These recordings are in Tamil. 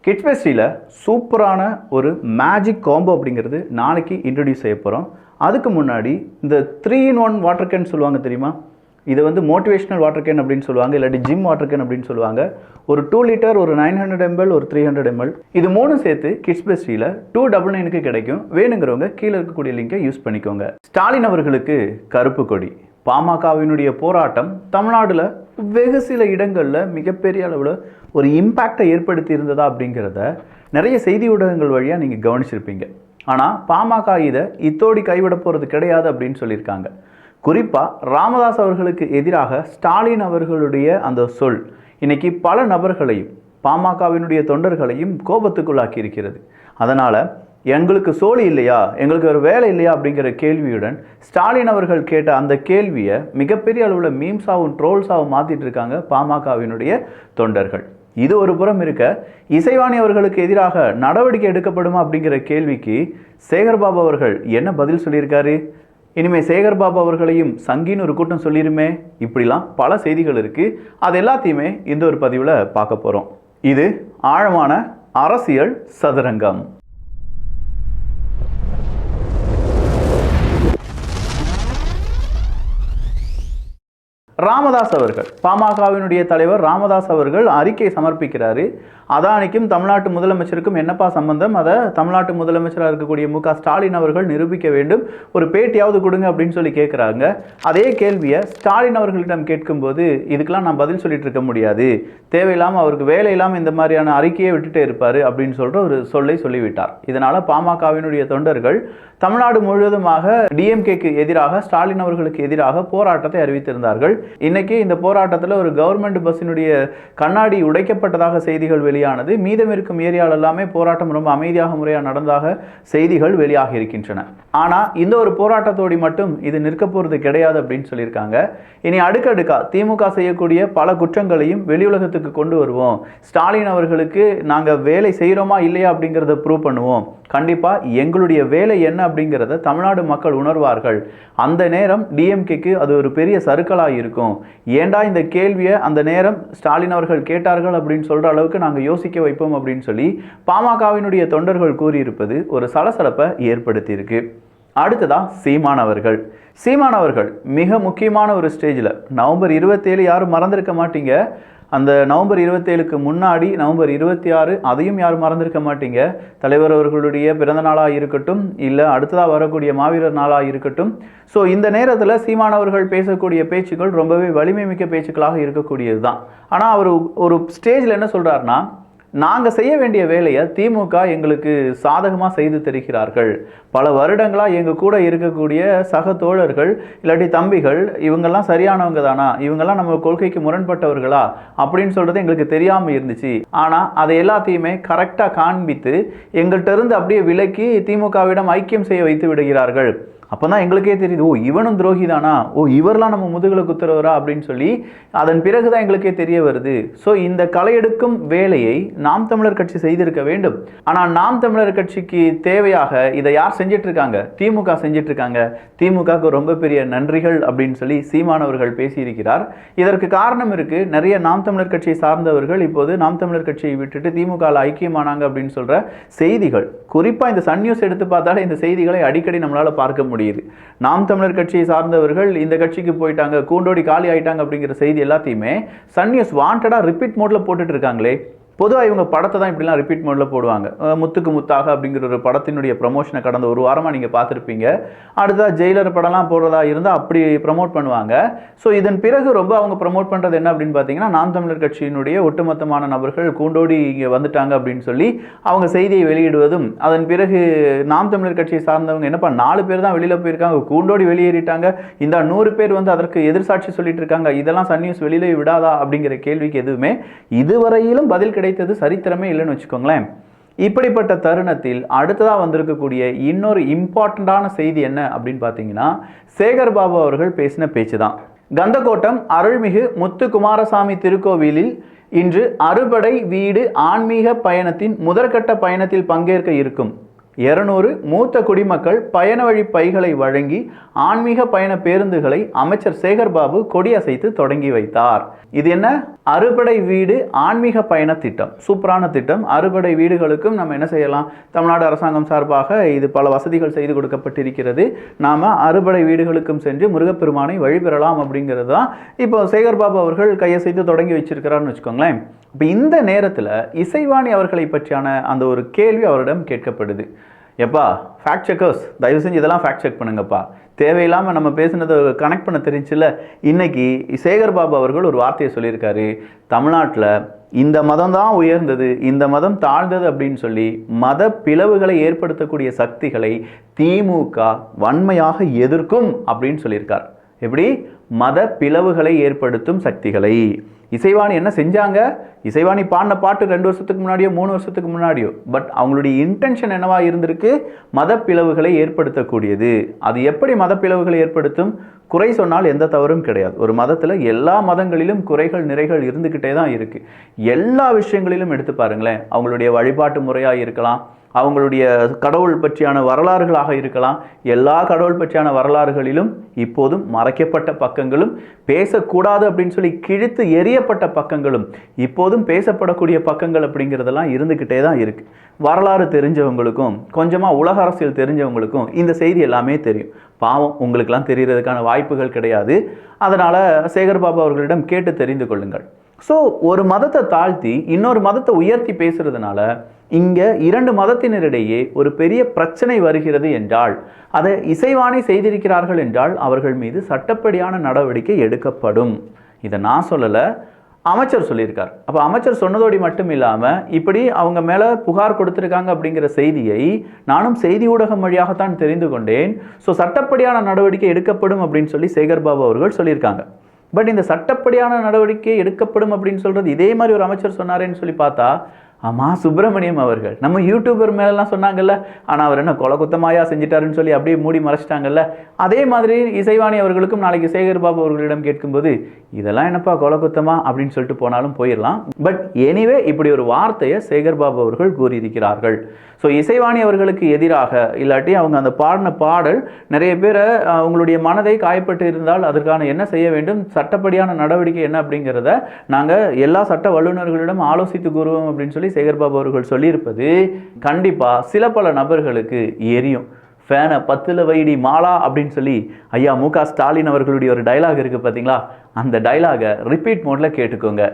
கிட்ஸ் பெஸ்டியில் சூப்பரான ஒரு மேஜிக் காம்போ அப்படிங்கிறது நாளைக்கு இன்ட்ரடியூஸ் செய்ய போகிறோம். அதுக்கு முன்னாடி இந்த 3-in-1 வாட்டர் கேன் சொல்லுவாங்க தெரியுமா? இதை வந்து மோட்டிவேஷனல் வாட்டர் கேன் அப்படின்னு சொல்லுவாங்க, இல்லாட்டி ஜிம் வாட்டர் கேன் அப்படின்னு சொல்லுவாங்க. ஒரு 2 லிட்டர், ஒரு 900 ml, ஒரு 300 ml, இது மூணும் சேர்த்து கிட்ஸ் பெஸ்டியில் 299க்கு கிடைக்கும். வேணுங்கிறவங்க கீழே இருக்கக்கூடிய லிங்கை யூஸ் பண்ணிக்கோங்க. ஸ்டாலின் அவர்களுக்கு கருப்பு கொடி. பாமகவினுடைய போராட்டம் தமிழ்நாடுல வெகு சில இடங்களில் மிகப்பெரிய அளவில் ஒரு இம்பேக்டை ஏற்படுத்தி இருந்ததா அப்படிங்கிறத நிறைய செய்தி ஊடகங்கள் வழியாக நீங்கள் கவனிச்சிருப்பீங்க. ஆனால் பாமக இதை இத்தோடி கைவிட போகிறது கிடையாது அப்படின்னு சொல்லியிருக்காங்க. குறிப்பாக ராமதாஸ் அவர்களுக்கு எதிராக ஸ்டாலின் அவர்களுடைய அந்த சொல் இன்னைக்கு பல நபர்களையும் பாமகவினுடைய தொண்டர்களையும் கோபத்துக்குள்ளாக்கி இருக்கிறது. அதனால் எங்களுக்கு சோழி இல்லையா, எங்களுக்கு ஒரு வேலை இல்லையா அப்படிங்கிற கேள்வியுடன் ஸ்டாலின் அவர்கள் கேட்ட அந்த கேள்வியை மிகப்பெரிய அளவில் மீம்ஸாகவும் ட்ரோல்ஸாகவும் மாற்றிட்டு இருக்காங்க பாமகவினுடைய தொண்டர்கள். இது ஒரு புறம் இருக்க, இசைவாணி அவர்களுக்கு எதிராக நடவடிக்கை எடுக்கப்படுமா அப்படிங்கிற கேள்விக்கு சேகர்பாபு அவர்கள் என்ன பதில் சொல்லியிருக்காரு? இனிமேல் சேகர்பாபு அவர்களையும் சங்கின்னு ஒரு கூட்டம் சொல்லிருமே, இப்படிலாம் பல செய்திகள் இருக்குது. அது எல்லாத்தையுமே இந்த ஒரு பதிவில் பார்க்க போகிறோம். இது ஆழமான அரசியல் சதுரங்கம். ராமதாஸ் அவர்கள், பாமகவினுடைய தலைவர் ராமதாஸ் அவர்கள் அறிக்கை சமர்ப்பிக்கிறாரு. அதானிக்கும் தமிழ்நாட்டு முதலமைச்சருக்கும் என்னப்பா சம்பந்தம்? அதை தமிழ்நாட்டு முதலமைச்சராக இருக்கக்கூடிய மு க ஸ்டாலின் அவர்கள் நிரூபிக்க வேண்டும், ஒரு பேட்டியாவது கொடுங்க அப்படின்னு சொல்லி கேட்குறாங்க. அதே கேள்வியை ஸ்டாலின் அவர்களிடம் கேட்கும்போது இதுக்கெல்லாம் நான் பதில் சொல்லிட்டு இருக்க முடியாது, தேவையில்லாமல் அவருக்கு வேலை இல்லாமல் இந்த மாதிரியான அறிக்கையை விட்டுட்டே இருப்பார் அப்படின்னு சொல்கிற ஒரு சொல்லை சொல்லிவிட்டார். இதனால் பாமகவினுடைய தொண்டர்கள் தமிழ்நாடு முழுவதுமாக டிஎம்கேக்கு எதிராக, ஸ்டாலின் அவர்களுக்கு எதிராக போராட்டத்தை அறிவித்திருந்தார்கள். இன்னைக்கு இந்த போராட்டத்தில் ஒரு கவர்மெண்ட் பஸ்ஸினுடைய கண்ணாடி உடைக்கப்பட்டதாக செய்திகள் வெளியானது. மீதம் இருக்கும் ஏரியாவில் எல்லாமே போராட்டம் ரொம்ப அமைதியாக முறையாக நடந்தாக செய்திகள் வெளியாகி இருக்கின்றன. ஆனால் இந்த ஒரு போராட்டத்தோடு மட்டும் இது நிற்க போகிறது கிடையாது அப்படின்னு சொல்லியிருக்காங்க. இனி அடுக்கடுக்கா திமுக செய்யக்கூடிய பல குற்றங்களையும் வெளி உலகத்துக்கு கொண்டு வருவோம். ஸ்டாலின் அவர்களுக்கு நாங்கள் வேலை செய்கிறோமா இல்லையா அப்படிங்கிறத ப்ரூவ் பண்ணுவோம். கண்டிப்பாக எங்களுடைய வேலை என்ன அப்படிங்கிறத தமிழ்நாடு மக்கள் உணர்வார்கள். அந்த நேரம் டிஎம்கேக்கு அது ஒரு பெரிய சறுக்கலாக இருக்கும். ஏண்டா இந்த கேள்வியை அந்த நேரம் ஸ்டாலின் அவர்கள் கேட்டார்கள் அப்படின்னு சொல்கிற அளவுக்கு நாங்கள் யோசிக்க வைப்போம் அப்படின்னு சொல்லி பாமகவினுடைய தொண்டர்கள் கூறியிருப்பது ஒரு சலசலப்பை ஏற்படுத்தியிருக்கு. அடுத்ததா சீமான் அவர்கள். சீமான் அவர்கள் மிக முக்கியமான ஒரு ஸ்டேஜில் நவம்பர் 27 யாரும் மறந்திருக்க மாட்டீங்க. அந்த நவம்பர் 27க்கு முன்னாடி நவம்பர் 26, அதையும் யாரும் மறந்திருக்க மாட்டீங்க. தலைவர் அவர்களுடைய பிறந்த நாளாக இருக்கட்டும், இல்லை அடுத்ததாக வரக்கூடிய மாவீரர் நாளாக இருக்கட்டும். ஸோ இந்த நேரத்தில் சீமானவர்கள் பேசக்கூடிய பேச்சுக்கள் ரொம்பவே வலிமை மிக்க பேச்சுக்களாக இருக்கக்கூடியது தான். ஆனால் அவர் ஒரு ஸ்டேஜில் என்ன சொல்கிறாருன்னா, நாங்கள் செய்ய வேண்டிய வேலையை திமுக எங்களுக்கு சாதகமாக செய்து தருகிறார்கள். பல வருடங்களாக எங்கள் கூட இருக்கக்கூடிய சக தோழர்கள் இல்லாட்டி தம்பிகள் இவங்கெல்லாம் சரியானவங்க தானா, இவங்கெல்லாம் நம்ம கொள்கைக்கு முரண்பட்டவர்களா அப்படின்னு சொல்கிறது எங்களுக்கு தெரியாமல் இருந்துச்சு. ஆனால் அதை எல்லாத்தையுமே கரெக்டாக காண்பித்து எங்கள்கிட்ட இருந்து அப்படியே விலக்கி திமுகவிடம் ஐக்கியம் செய்ய வைத்து விடுகிறார்கள். அப்போ தான் எங்களுக்கே தெரியுது, ஓ இவனும் துரோகி தானா, ஓ இவரெலாம் நம்ம முதுகில் குத்துறவரா அப்படின்னு சொல்லி அதன் பிறகு தான் எங்களுக்கே தெரிய வருது. ஸோ இந்த களையெடுக்கும் வேலையை நாம் தமிழர் கட்சி செய்திருக்க வேண்டும். ஆனால் நாம் தமிழர் கட்சிக்கு தேவையாக இதை யார் செஞ்சிட்டு இருக்காங்க? திமுக செஞ்சிட்டு இருக்காங்க. திமுகவுக்கு ரொம்ப பெரிய நன்றிகள் அப்படின்னு சொல்லி சீமானவர்கள் பேசியிருக்கிறார். இதற்கு காரணம் இருக்கு. நிறைய நாம் தமிழர் கட்சியை சார்ந்தவர்கள் இப்போது நாம் தமிழர் கட்சியை விட்டுட்டு திமுகவில் ஐக்கியமானாங்க அப்படின்னு சொல்ற செய்திகள், குறிப்பாக இந்த சன் நியூஸ் எடுத்து பார்த்தாலே இந்த செய்திகளை அடிக்கடி நம்மளால பார்க்க முடியும். நாம் தமிழர் கட்சியை சார்ந்தவர்கள் இந்த கட்சிக்கு போயிட்டாங்க, கூண்டோடி காலி ஆயிட்டாங்க அப்படிங்கிற செய்தி எல்லாத்தையுமே சன் நியூஸ் வாண்டடா ரிப்பீட் மோட்ல போட்டுட்டு இருக்காங்களே. பொதுவாக இவங்க படத்தை தான் இப்படிலாம் ரிப்பீட் மோடில் போடுவாங்க. முத்துக்கு முத்தாக அப்படிங்கிற ஒரு படத்தினுடைய ப்ரமோஷனை கடந்த ஒரு வாரமாக நீங்கள் பார்த்துருப்பீங்க. அடுத்ததாக ஜெயிலர் படம்லாம் போடுறதா இருந்தால் அப்படி ப்ரமோட் பண்ணுவாங்க. ஸோ இதன் பிறகு ரொம்ப அவங்க ப்ரமோட் பண்ணுறது என்ன அப்படின்னு பார்த்தீங்கன்னா, நாம் தமிழர் கட்சியினுடைய ஒட்டுமொத்தமான நபர்கள் கூண்டோடி இங்கே வந்துட்டாங்க அப்படின்னு சொல்லி அவங்க செய்தியை வெளியிடுவதும், அதன் பிறகு நாம் தமிழர் கட்சியை சார்ந்தவங்க என்னப்பா 4 பேர் தான் வெளியில் போயிருக்காங்க, கூண்டோடி வெளியேறிட்டாங்க, இந்த 100 பேர் வந்து அதற்கு எதிர்சாட்சி சொல்லிட்டு இருக்காங்க, இதெல்லாம் சன் நியூஸ் வெளியிலே விடாதா அப்படிங்கிற கேள்விக்கு எதுவுமே இதுவரையிலும் பதில் கிடைத்தது சரித்திரமே இல்லைன்னு வச்சுக்கோங்களேன். இப்படிப்பட்ட தருணத்தில் அடுத்ததாக வந்திருக்கக்கூடிய இன்னொரு இம்பார்ட்டண்டான செய்தி என்ன அப்படின்னு பார்த்தீங்கன்னா, சேகர்பாபு அவர்கள் பேசின பேச்சு தான். கந்தக்கோட்டம் அருள்மிகு முத்துக்குமாரசாமி திருக்கோவிலில் இன்று அறுபடை வீடு ஆன்மீக பயணத்தின் முதற்கட்ட பயணத்தில் பங்கேற்க இருக்கும் 200 மூத்த குடிமக்கள் பயண வழி பைகளை வழங்கி ஆன்மீக பயண பேருந்துகளை அமைச்சர் சேகர்பாபு கொடியசைத்து தொடங்கி வைத்தார். இது என்ன? அறுபடை வீடு ஆன்மீக பயண திட்டம், சூப்பரான திட்டம். அறுபடை வீடுகளுக்கும் நம்ம என்ன செய்யலாம், தமிழ்நாடு அரசாங்கம் சார்பாக இது பல வசதிகள் செய்து கொடுக்கப்பட்டிருக்கிறது. நாம் அறுபடை வீடுகளுக்கும் சென்று முருகப்பெருமானை வழிபெறலாம் அப்படிங்கிறது தான் இப்போ சேகர் பாபு அவர்கள் கையசைத்து தொடங்கி வச்சிருக்கிறார்னு வச்சுக்கோங்களேன். இப்போ இந்த நேரத்தில் இசைவாணி அவர்களை பற்றியான அந்த ஒரு கேள்வி அவரிடம் கேட்கப்படுது. எப்பா ஃபேக்ட் செக்கர்ஸ், தயவு செஞ்சு இதெல்லாம் ஃபேக்ட் செக் பண்ணுங்கப்பா, தேவையில்லாமல் நம்ம பேசுனதை கனெக்ட் பண்ண தெரிஞ்சில்ல. இன்னைக்கு சேகர் பாபு அவர்கள் ஒரு வார்த்தையை சொல்லியிருக்காரு, தமிழ்நாட்டில் இந்த மதம் தான் உயர்ந்தது, இந்த மதம் தாழ்ந்தது அப்படின்னு சொல்லி மத பிளவுகளை ஏற்படுத்தக்கூடிய சக்திகளை திமுக வன்மையாக எதிர்க்கும் அப்படின்னு சொல்லியிருக்கார். எப்படி? மத பிளவுகளை ஏற்படுத்தும் சக்திகளை. இசைவாணி என்ன செஞ்சாங்க? இசைவாணி பாடின பாட்டு 2 வருஷத்துக்கு முன்னாடியோ 3 வருஷத்துக்கு முன்னாடியோ, பட் அவங்களுடைய இன்டென்ஷன் என்னவா இருந்திருக்கு? மத பிளவுகளை ஏற்படுத்தக்கூடியது. அது எப்படி மத பிளவுகளை ஏற்படுத்தும்? குறை சொன்னால் எந்த தவறும் கிடையாது. ஒரு மதத்தில் எல்லா மதங்களிலும் குறைகள் நிறைகள் இருந்துக்கிட்டே தான் இருக்கு. எல்லா விஷயங்களிலும் எடுத்து பாருங்களேன், அவங்களுடைய வழிபாட்டு முறையாக இருக்கலாம், அவங்களுடைய கடவுள் பற்றியான வரலாறுகளாக இருக்கலாம். எல்லா கடவுள் பற்றியான வரலாறுகளிலும் இப்போதும் மறைக்கப்பட்ட பக்கங்களும், பேசக்கூடாது அப்படின்னு சொல்லி கிழித்து எரியப்பட்ட பக்கங்களும், இப்போதும் பேசப்படக்கூடிய பக்கங்கள் அப்படிங்கிறதெல்லாம் இருந்துக்கிட்டே தான் இருக்குது. வரலாறு தெரிஞ்சவங்களுக்கும் கொஞ்சமாக உலக அரசியல் தெரிஞ்சவங்களுக்கும் இந்த செய்தி எல்லாமே தெரியும். பாவம், உங்களுக்கெல்லாம் தெரியறதுக்கான வாய்ப்புகள் கிடையாது. அதனால் சேகர் பாபு அவர்களிடம் கேட்டு தெரிந்து கொள்ளுங்கள். ஸோ ஒரு மதத்தை தாழ்த்தி இன்னொரு மதத்தை உயர்த்தி பேசுறதுனால இங்கே 2 மதத்தினரிடையே ஒரு பெரிய பிரச்சனை வருகிறது என்றால், அதை இசைவாணி செய்திருக்கிறார்கள் என்றால் அவர்கள் மீது சட்டப்படியான நடவடிக்கை எடுக்கப்படும். இதை நான் சொல்லலை, அமைச்சர் சொல்லியிருக்கார். அப்போ அமைச்சர் சொன்னதோடு மட்டும் இல்லாமல் இப்படி அவங்க மேலே புகார் கொடுத்துருக்காங்க அப்படிங்கிற செய்தியை நானும் செய்தி ஊடகம் வழியாகத்தான் தெரிந்து கொண்டேன். ஸோ சட்டப்படியான நடவடிக்கை எடுக்கப்படும் அப்படின்னு சொல்லி சேகர் பாபு அவர்கள் சொல்லியிருக்காங்க. பட் இந்த சட்டப்படியான நடவடிக்கை எடுக்கப்படும் அப்படின்னு சொல்கிறது இதே மாதிரி ஒரு அமைச்சர் சொன்னாரேன்னு சொல்லி பார்த்தா, ஆமாம், சுப்பிரமணியம் அவர்கள் நம்ம யூடியூபர் மேலெல்லாம் சொன்னாங்கல்ல, ஆனால் அவர் என்ன கொலை குத்தமாயா செஞ்சிட்டாருன்னு சொல்லி அப்படியே மூடி மறைச்சிட்டாங்கல்ல. அதே மாதிரி இசைவாணி அவர்களுக்கும் நாளைக்கு சேகர் பாபு அவர்களிடம் கேட்கும்போது இதெல்லாம் என்னப்பா கொலை குத்தமா அப்படின்னு சொல்லிட்டு போனாலும் போயிடலாம். பட் எனிவே இப்படி ஒரு வார்த்தையை சேகர் பாபு அவர்கள் கூறியிருக்கிறார்கள். ஸோ இசைவாணி அவர்களுக்கு எதிராக இல்லாட்டி அவங்க அந்த பாடின பாடல் நிறைய பேரை அவங்களுடைய மனதை காயப்பட்டு இருந்தால் அதற்கான என்ன செய்ய வேண்டும், சட்டப்படியான நடவடிக்கை என்ன அப்படிங்கிறத நாங்கள் எல்லா சட்ட வல்லுநர்களிடம் ஆலோசித்து கூறுவோம் அப்படின்னு சொல்லி சேகர் பாபு அவர்கள் சொல்லியிருப்பது கண்டிப்பாக சில பல நபர்களுக்கு எரியும். ஃபேனை 10ல் வைடி மாலா அப்படின்னு சொல்லி ஐயா மு.க. ஸ்டாலின் அவர்களுடைய ஒரு டைலாக் இருக்குது பார்த்தீங்களா, அந்த டைலாகை ரிப்பீட் மோடில் கேட்டுக்கோங்க.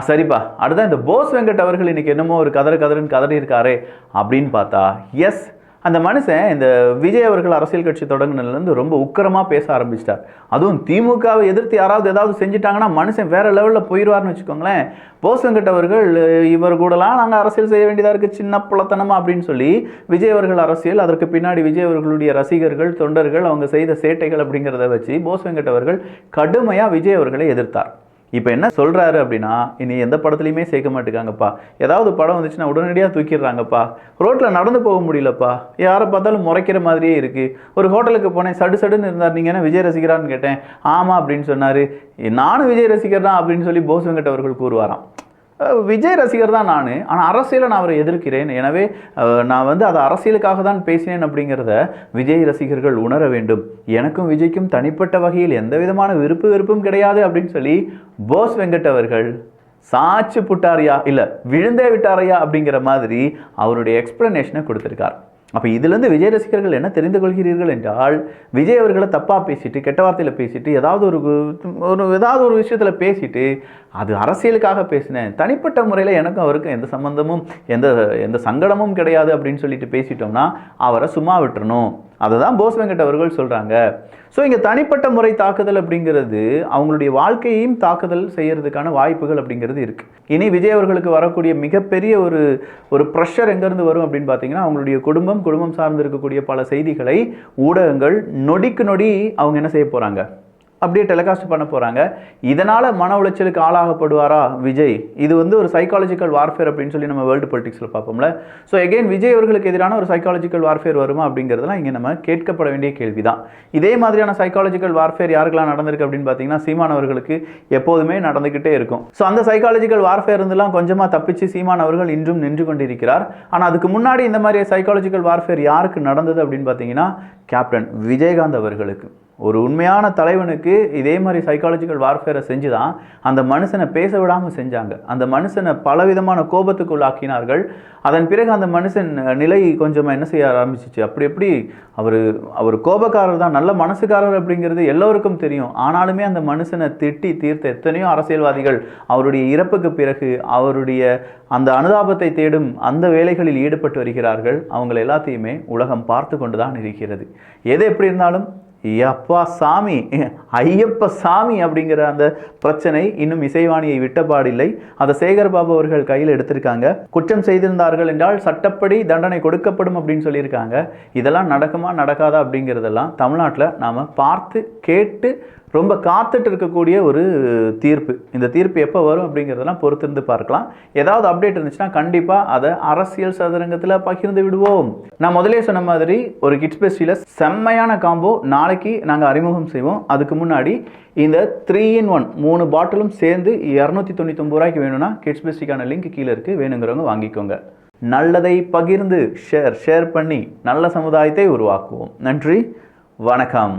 சரிப்பா, அடுத்த இந்த போஸ் வெங்கட் அவர்கள் இன்னைக்கு என்னமோ ஒரு கதறுன்னு கதறி இருக்காரே அப்படின்னு பார்த்தா, எஸ், அந்த மனுஷன் இந்த விஜய் அவர்கள் அரசியல் கட்சி தொடங்கினதுலேருந்து ரொம்ப உக்கிரமாக பேச ஆரம்பிச்சிட்டார். அதுவும் திமுகவை எதிர்த்து யாராவது ஏதாவது செஞ்சுட்டாங்கன்னா மனுஷன் வேற லெவலில் போயிடுவார்னு வச்சுக்கோங்களேன். போஸ் வெங்கட் அவர்கள் இவர் கூடலாம் நாங்கள் அரசியல் செய்ய வேண்டியதாக இருக்குது, சின்ன புலத்தனமா அப்படின்னு சொல்லி விஜய் அவர்கள் அரசியல், அதற்கு பின்னாடி விஜய் அவர்களுடைய ரசிகர்கள் தொண்டர்கள் அவங்க செய்த சேட்டைகள் அப்படிங்கிறத வச்சு போஸ் வெங்கட் அவர்கள் கடுமையாக விஜய் அவர்களை எதிர்த்தார். இப்போ என்ன சொல்கிறாரு அப்படின்னா, இனி எந்த படத்துலையுமே சேர்க்க மாட்டேங்காங்கப்பா, ஏதாவது படம் வந்துச்சுன்னா உடனடியாக தூக்கிடுறாங்கப்பா, ரோட்டில் நடந்து போக முடியலப்பா, யாரை பார்த்தாலும் முறைக்கிற மாதிரியே இருக்குது. ஒரு ஹோட்டலுக்கு போனேன், சடுன்னு இருந்தார், நீங்கள் என்ன விஜய் ரசிகரான்னு கேட்டேன், ஆமாம் அப்படின்னு சொன்னார். நானும் விஜய் ரசிகர் தான் அப்படின்னு சொல்லி போஸ் வெங்கட் அவர்கள் கூறுவாராம். விஜய் ரசிகர் தான் நான், ஆனால் அரசியலை நான் அவரை எதிர்க்கிறேன், எனவே நான் அதை அரசியலுக்காக தான் பேசினேன் அப்படிங்கிறத விஜய் ரசிகர்கள் உணர வேண்டும். எனக்கும் விஜய்க்கும் தனிப்பட்ட வகையில் எந்த விதமான வெறுப்பும் கிடையாது அப்படின்னு சொல்லி போஸ் வெங்கட் அவர்கள் சாச்சு புட்டாரியா இல்லை விழுந்தே விட்டாரையா அப்படிங்கிற மாதிரி அவருடைய எக்ஸ்பிளனேஷனை கொடுத்துருக்கார். அப்போ இதுலேருந்து விஜய் ரசிகர்கள் என்ன தெரிந்து கொள்கிறீர்கள் என்றால், விஜய் அவர்களை தப்பாக பேசிட்டு கெட்ட வார்த்தையில் பேசிட்டு ஏதாவது ஒரு விஷயத்தில் பேசிட்டு அது அரசியலுக்காக பேசினேன், தனிப்பட்ட முறையில் எனக்கும் அவருக்கும் எந்த சம்பந்தமும் எந்த சங்கடமும் கிடையாது அப்படின்னு சொல்லிட்டு பேசிட்டோம்னா அவரை சும்மா விட்டுறணும். அதை தான் போஸ் வெங்கட் அவர்கள் சொல்கிறாங்க. ஸோ இங்கே தனிப்பட்ட முறை தாக்குதல் அப்படிங்கிறது அவங்களுடைய வாழ்க்கையையும் தாக்குதல் செய்கிறதுக்கான வாய்ப்புகள் அப்படிங்கிறது இருக்குது. இனி விஜய் அவர்களுக்கு வரக்கூடிய மிகப்பெரிய ஒரு ப்ரெஷர் எங்கேருந்து வரும் அப்படின்னு பார்த்தீங்கன்னா, அவங்களுடைய குடும்பம் சார்ந்து இருக்கக்கூடிய பல செய்திகளை ஊடகங்கள் நொடிக்கு நொடி அவங்க என்ன செய்ய போகிறாங்க, அப்படியே டெலிகாஸ்ட் பண்ண போகிறாங்க. இதனால் மன உளைச்சலுக்கு ஆளாகப்படுவாரா விஜய்? இது ஒரு சைக்காலஜிக்கல் வார்ஃபேர் அப்படின்னு சொல்லி நம்ம வேர்ல்டு பொலிட்டிக்ஸில் பார்ப்போம்ல. ஸோ எகெயின் விஜய் அவர்களுக்கு எதிரான ஒரு சைக்காலஜிக்கல் வார்ஃபேர் வருமா அப்படிங்கிறதுலாம் இங்கே நம்ம கேட்கப்பட வேண்டிய கேள்வி தான். இதே மாதிரியான சைக்காலஜிக்கல் வார்ஃபேர் யாருக்கெல்லாம் நடந்திருக்கு அப்படின்னு பார்த்தீங்கன்னா, சீமான் அவர்களுக்கு எப்போதுமே நடந்துக்கிட்டே இருக்கும். ஸோ அந்த சைக்காலஜிக்கல் வார்ஃபேர் இருந்தெல்லாம் கொஞ்சமாக தப்பிச்சு சீமான் அவர்கள் இன்றும் நின்று கொண்டிருக்கிறார். ஆனால் அதுக்கு முன்னாடி இந்த மாதிரி சைக்காலஜிக்கல் வார்ஃபேர் யாருக்கு நடந்தது அப்படின்னு பார்த்தீங்கன்னா, கேப்டன் விஜயகாந்த் அவர்களுக்கு. ஒரு உண்மையான தலைவனுக்கு இதே மாதிரி சைக்காலஜிக்கல் வார்ஃபேரை செஞ்சு தான் அந்த மனுஷனை பேச விடாமல் செஞ்சாங்க. அந்த மனுஷனை பலவிதமான கோபத்துக்குள்ளாக்கினார்கள். அதன் பிறகு அந்த மனுஷன் நிலை கொஞ்சமாக என்ன செய்ய ஆரம்பிச்சிச்சு, அப்படி எப்படி அவர் கோபக்காரர் தான், நல்ல மனசுக்காரர் அப்படிங்கிறது எல்லோருக்கும் தெரியும். ஆனாலுமே அந்த மனுஷனை திட்டி தீர்த்த எத்தனையோ அரசியல்வாதிகள் அவருடைய இறப்புக்கு பிறகு அவருடைய அந்த அனுதாபத்தை தேடும் அந்த வேலைகளில் ஈடுபட்டு வருகிறார்கள். அவங்களை எல்லாத்தையுமே உலகம் பார்த்து கொண்டு தான் இருக்கிறது. எது எப்படி இருந்தாலும் அப்பா சாமி, ஐயப்ப சாமி அப்படிங்கிற அந்த பிரச்சனை இன்னும் இசைவாணியை விட்டபாடில்லை. அதை சேகர் பாபு அவர்கள் கையில் எடுத்திருக்காங்க. குற்றம் செய்திருந்தார்கள் என்றால் சட்டப்படி தண்டனை கொடுக்கப்படும் அப்படின்னு சொல்லியிருக்காங்க. இதெல்லாம் நடக்குமா நடக்காதா அப்படிங்கிறதெல்லாம் தமிழ்நாட்டில் நாம் பார்த்து கேட்டு ரொம்ப காத்துட்டு இருக்கக்கூடிய ஒரு தீர்ப்பு. இந்த தீர்ப்பு எப்போ வரும் அப்படிங்கிறதெல்லாம் பொறுத்திருந்து பார்க்கலாம். ஏதாவது அப்டேட் இருந்துச்சுன்னா கண்டிப்பாக அதை அரசியல் சதுரங்கத்தில் பகிர்ந்து விடுவோம். நான் முதலே சொன்ன மாதிரி ஒரு கிட்ஸ் பெஸ்டியில் செம்மையான காம்போ நாளைக்கு நாங்கள் அறிமுகம் செய்வோம். அதுக்கு முன்னாடி இந்த 3-in-1 3 பாட்டிலும் சேர்ந்து 299 ரூபாய்க்கு வேணும்னா கிட்ஸ் பெஸ்டிக்கான லிங்க் கீழே இருக்குது, வேணுங்கிறவங்க வாங்கிக்கோங்க. நல்லதை பகிர்ந்து ஷேர் பண்ணி நல்ல சமுதாயத்தை உருவாக்குவோம். நன்றி, வணக்கம்.